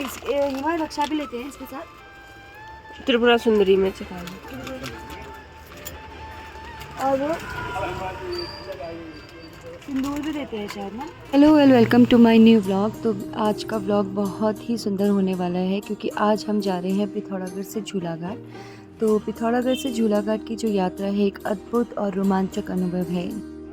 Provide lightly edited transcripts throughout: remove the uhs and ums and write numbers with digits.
इस हिमालय रक्षा भी लेते हैं इसके साथ। त्रिपुरा सुंदरी में चखा और वो सिंदूर भी देते हैं शायद ना। Hello welcome to my new vlog. तो आज का व्लॉग बहुत ही सुंदर होने वाला है क्योंकि आज हम जा रहे हैं पिथौरागढ़ से झूलाघाट। तो पिथौरागढ़ से झूलाघाट की जो यात्रा है एक अद्भुत और रोमांचक अनुभव है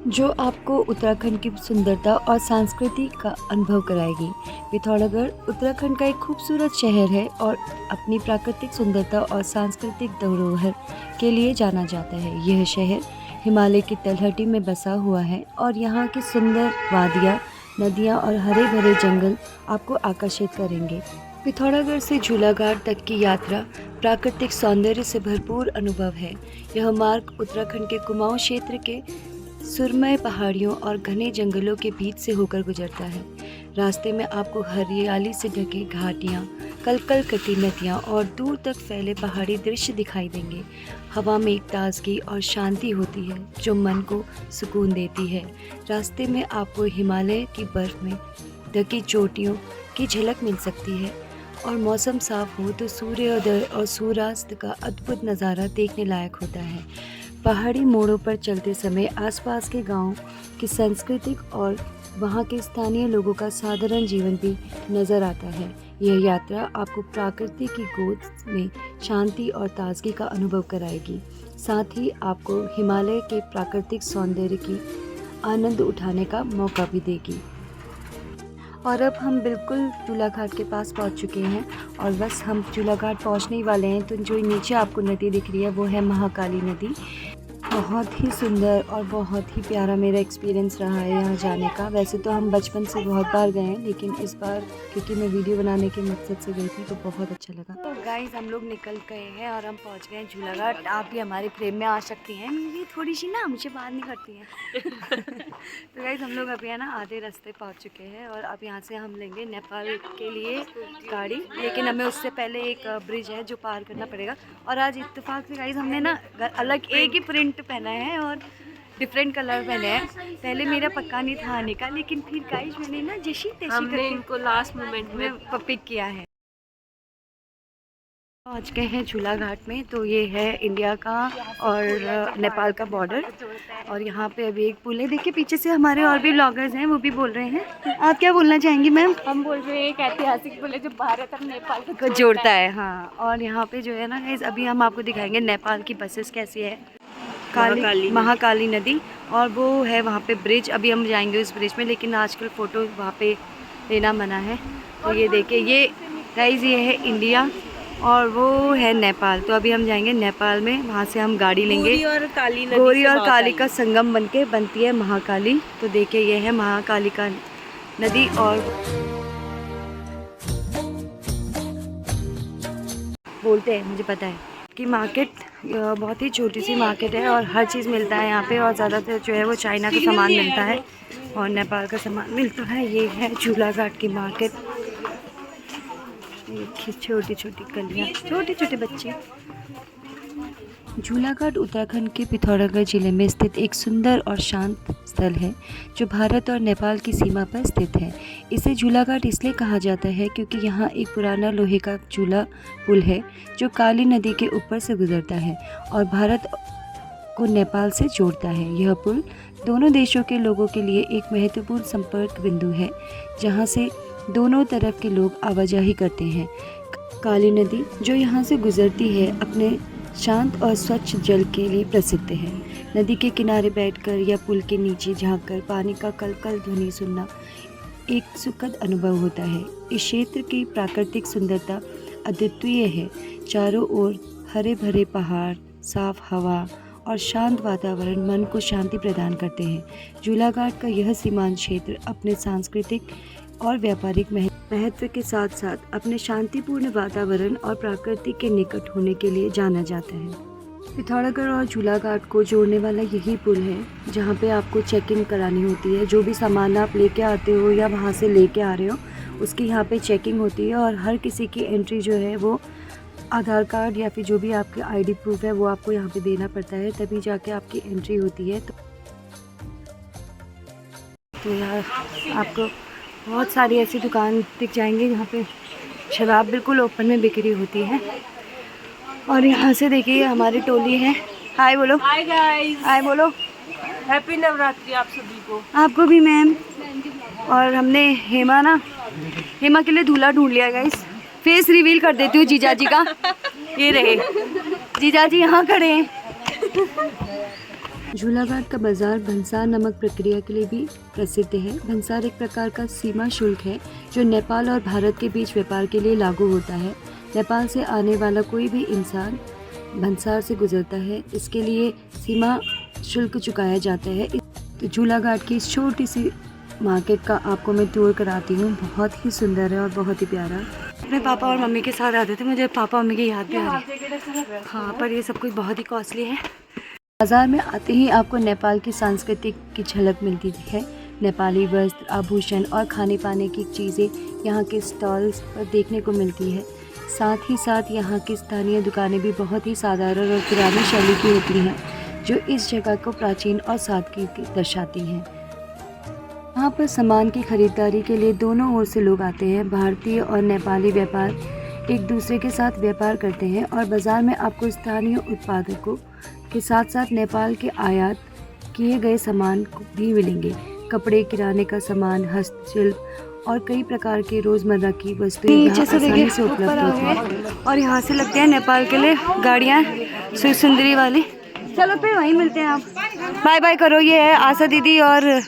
जो आपको उत्तराखंड की सुंदरता और संस्कृति का अनुभव कराएगी। पिथौरागढ़ उत्तराखंड का एक खूबसूरत शहर है और अपनी प्राकृतिक सुंदरता और सांस्कृतिक धरोहर के लिए जाना जाता है। यह शहर हिमालय की तलहटी में बसा हुआ है और यहाँ की सुंदर वादियाँ, नदियाँ और हरे भरे जंगल आपको आकर्षित करेंगे। पिथौरागढ़ से झूलाघाट तक की यात्रा प्राकृतिक सौंदर्य से भरपूर अनुभव है। यह मार्ग उत्तराखंड के कुमाऊं क्षेत्र के सुरमय पहाड़ियों और घने जंगलों के बीच से होकर गुजरता है। रास्ते में आपको हरियाली से ढके घाटियाँ, कलकल कटी नदियाँ और दूर तक फैले पहाड़ी दृश्य दिखाई देंगे। हवा में एक ताजगी और शांति होती है जो मन को सुकून देती है। रास्ते में आपको हिमालय की बर्फ में ढकी चोटियों की झलक मिल सकती है और मौसम साफ हो तो सूर्योदय और सूर्यास्त का अद्भुत नज़ारा देखने लायक होता है। पहाड़ी मोड़ों पर चलते समय आसपास के गांवों की सांस्कृतिक और वहां के स्थानीय लोगों का साधारण जीवन भी नज़र आता है। यह यात्रा आपको प्रकृति की गोद में शांति और ताजगी का अनुभव कराएगी, साथ ही आपको हिमालय के प्राकृतिक सौंदर्य की आनंद उठाने का मौका भी देगी। और अब हम बिल्कुल झूलाघाट के पास पहुंच चुके हैं और बस हम झूलाघाट पहुंचने ही वाले हैं। तो जो नीचे आपको नदी दिख रही है वो है महाकाली नदी। बहुत ही सुंदर और बहुत ही प्यारा मेरा एक्सपीरियंस रहा है यहाँ जाने का। वैसे तो हम बचपन से बहुत बार गए हैं लेकिन इस बार क्योंकि मैं वीडियो बनाने के मकसद से गई थी तो बहुत अच्छा लगा। तो गाइस हम लोग निकल गए हैं और हम पहुँच गए हैं झूलाघाट। आप भी हमारे प्रेम में आ सकती हैं। ये थोड़ी सी ना मुझे बात नहीं करती हैं। तो गाइस हम लोग अभी है ना आधे रास्ते पहुँच चुके हैं और अब यहाँ से हम लेंगे नेपाल के लिए गाड़ी, लेकिन हमें उससे पहले एक ब्रिज है जो पार करना पड़ेगा। और आज इत्तेफाक से गाइस हमने ना अलग एक ही प्रिंट पहना है और डिफरेंट कलर पहने हैं। पहले मेरा पक्का नहीं था आने का लेकिन फिर गाइस मैंने ना जैसी तैसी हमने इनको लास्ट मोमेंट में पिक किया है। पहुँच गए हैं झूलाघाट में। तो ये है इंडिया का और नेपाल का बॉर्डर और यहाँ पे अभी एक पुल है। देखिए पीछे से हमारे और भी ब्लॉगर्स हैं वो भी बोल रहे हैं। आप क्या बोलना चाहेंगी मैम? हम बोल रहे हैं एक ऐतिहासिक पुल है जो भारत और नेपाल को जोड़ता है। हाँ, और यहाँ पे जो है ना गाइस अभी हम आपको दिखाएंगे नेपाल की बसेस कैसी है। महाकाली नदी और वो है वहाँ पे ब्रिज। अभी हम जाएंगे उस ब्रिज में लेकिन आजकल फ़ोटो वहाँ पे लेना मना है। तो ये देखिए ये गाइस ये है इंडिया और वो है नेपाल। तो अभी हम जाएंगे नेपाल में, वहाँ से हम गाड़ी लेंगे। गौरी और काली का संगम बनके बनती है महाकाली। तो देखिए ये है महाकाली का नदी और बोलते हैं मुझे पता है कि मार्केट बहुत ही छोटी सी मार्केट है और हर चीज़ मिलता है यहाँ पे और ज़्यादातर जो है वो चाइना का सामान मिलता है और नेपाल का सामान मिलता है। ये है झूलाघाट की मार्केट। छोटी छोटी गलियाँ, छोटे छोटे बच्चे। झूलाघाट उत्तराखंड के पिथौरागढ़ जिले में स्थित एक सुंदर और शांत स्थल है जो भारत और नेपाल की सीमा पर स्थित है। इसे झूलाघाट इसलिए कहा जाता है क्योंकि यहाँ एक पुराना लोहे का झूला पुल है जो काली नदी के ऊपर से गुजरता है और भारत को नेपाल से जोड़ता है। यह पुल दोनों देशों के लोगों के लिए एक महत्वपूर्ण संपर्क बिंदु है जहाँ से दोनों तरफ के लोग आवाजाही करते हैं। काली नदी जो यहाँ से गुजरती है अपने शांत और स्वच्छ जल के लिए प्रसिद्ध है। नदी के किनारे बैठकर या पुल के नीचे झांककर पानी का कलकल ध्वनि सुनना एक सुखद अनुभव होता है। इस क्षेत्र की प्राकृतिक सुंदरता अद्वितीय है। चारों ओर हरे भरे पहाड़, साफ हवा और शांत वातावरण मन को शांति प्रदान करते हैं। झूलाघाट का यह सीमांत क्षेत्र अपने सांस्कृतिक और व्यापारिक महत्व के साथ साथ अपने शांतिपूर्ण वातावरण और प्रकृति के निकट होने के लिए जाना जाता है। पिथौरागढ़ और झूलाघाट को जोड़ने वाला यही पुल है जहाँ पे आपको चेक इन करानी होती है। जो भी सामान आप लेके आते हो या वहाँ से लेके आ रहे हो उसकी यहाँ पे चेकिंग होती है और हर किसी की एंट्री जो है वो आधार कार्ड या फिर जो भी आपके आईडी प्रूफ है वो आपको यहाँ पे देना पड़ता है, तभी जाके आपकी एंट्री होती है। तो यार आपको बहुत सारी ऐसी दुकान दिख जाएंगी जहाँ पे शराब बिल्कुल ओपन में बिक्री होती है। और यहाँ से देखिए हमारी टोली है। हाय बोलो। हाय गाइस, हाय बोलो। हैप्पी नवरात्रि आप सभी को। आपको भी मैम। और हमने हेमा के लिए दूल्हा ढूंढ लिया गाइस। फेस रिवील कर देती हूँ जीजा जी का। ये रहे जीजा जी, यहाँ खड़े हैं। झूलाघाट का बाजार भंसार नमक प्रक्रिया के लिए भी प्रसिद्ध है। भंसार एक प्रकार का सीमा शुल्क है जो नेपाल और भारत के बीच व्यापार के लिए लागू होता है। नेपाल से आने वाला कोई भी इंसान भंसार से गुजरता है, इसके लिए सीमा शुल्क चुकाया जाता है। तो झूलाघाट की इस छोटी सी मार्केट का आपको मैं टूर कराती हूँ। बहुत ही सुंदर है और बहुत ही प्यारा। अपने पापा और मम्मी के साथ आते थे, मुझे पापा मम्मी की याद भी आ रही है। हाँ, पर ये सब कुछ बहुत ही कॉस्टली है। बाज़ार में आते ही आपको नेपाल की सांस्कृतिक की झलक मिलती है। नेपाली वस्त्र, आभूषण और खाने पाने की चीज़ें यहाँ के स्टॉल्स पर देखने को मिलती है। साथ ही साथ यहाँ की स्थानीय दुकानें भी बहुत ही साधारण और पुरानी शैली की होती हैं, जो इस जगह को प्राचीन और सादगी दर्शाती हैं। यहाँ पर सामान की खरीदारी के लिए दोनों ओर से लोग आते हैं। भारतीय और नेपाली व्यापार एक दूसरे के साथ व्यापार करते हैं और बाज़ार में आपको स्थानीय उत्पादकों के साथ साथ नेपाल के आयात किए गए सामान भी मिलेंगे। कपड़े, किराने का सामान, हस्तशिल्प और कई प्रकार के रोज़मर्रा की वस्तुएं यहाँ आसानी से उपलब्ध होती हैं। और यहाँ से लगते हैं नेपाल के लिए गाड़ियाँ सुंदरी वाली। चलो फिर वहीं मिलते हैं। आप बाय बाय करो। ये है आशा दीदी और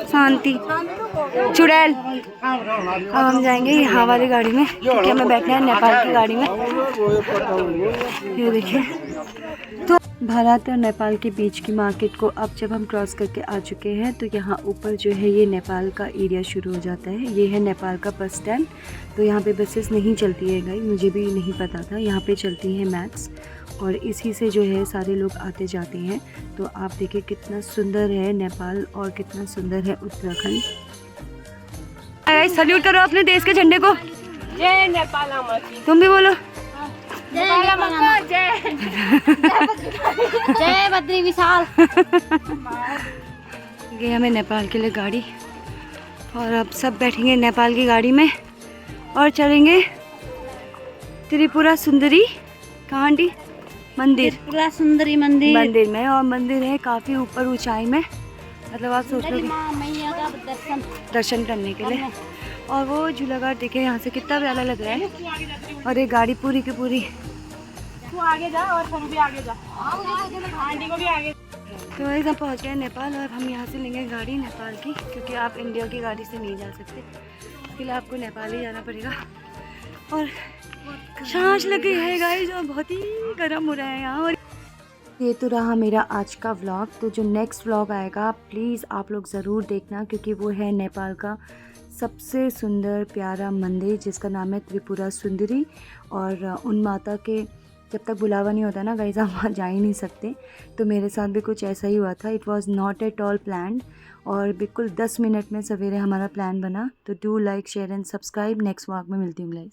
शांति चुड़ैल। अब हम जाएंगे यहाँ वाली गाड़ी में क्योंकि हमें बैठना है नेपाल की गाड़ी में। ये देखिए, तो भारत और नेपाल के बीच की मार्केट को अब जब हम क्रॉस करके आ चुके हैं तो यहाँ ऊपर जो है ये नेपाल का एरिया शुरू हो जाता है। ये है नेपाल का बस स्टैंड। तो यहाँ पे बसेस नहीं चलती है गाइस, मुझे भी नहीं पता था। यहाँ पे चलती हैं मैक्स और इसी से जो है सारे लोग आते जाते हैं। तो आप देखिए कितना सुंदर है नेपाल और कितना सुंदर है उत्तराखंड। सल्यूट करो अपने देश के झंडे को। जय नेपाल माची। तुम भी बोलो। जय बद्री विशाल। ये हमें नेपाल के लिए गाड़ी और अब सब बैठेंगे नेपाल की गाड़ी में और चलेंगे त्रिपुरा सुंदरी कांडी मंदिर। त्रिपुरा सुंदरी मंदिर में। और मंदिर है काफ़ी ऊपर ऊंचाई में, मतलब आप सोच लो मैया का दर्शन करने के लिए। और वो झूलाघाट देखिए यहाँ से कितना प्यारा लग रहा है। और ये गाड़ी पूरी की पूरी तू आगे जा और तुम भी आगे जा, आंटी को भी आगे। तो वही सब पहुँच गए नेपाल और हम यहाँ से लेंगे गाड़ी नेपाल की, क्योंकि आप इंडिया की गाड़ी से नहीं जा सकते। इसके लिए आपको नेपाल ही जाना पड़ेगा। और सांस लग गई है गाइस और बहुत ही गर्म हो रहा है यहाँ। और ये तो रहा मेरा आज का व्लॉग। तो जो नेक्स्ट व्लॉग आएगा प्लीज़ आप लोग ज़रूर देखना, क्योंकि वो है नेपाल का सबसे सुंदर प्यारा मंदिर जिसका नाम है त्रिपुरा सुंदरी। और उन माता के जब तक बुलावा नहीं होता ना गाइस, आप वहाँ जा ही नहीं सकते। तो मेरे साथ भी कुछ ऐसा ही हुआ था। It was not at all planned और बिल्कुल 10 मिनट में सवेरे हमारा प्लान बना। तो do like, share and subscribe. Next vlog में मिलती हूँ गाइस।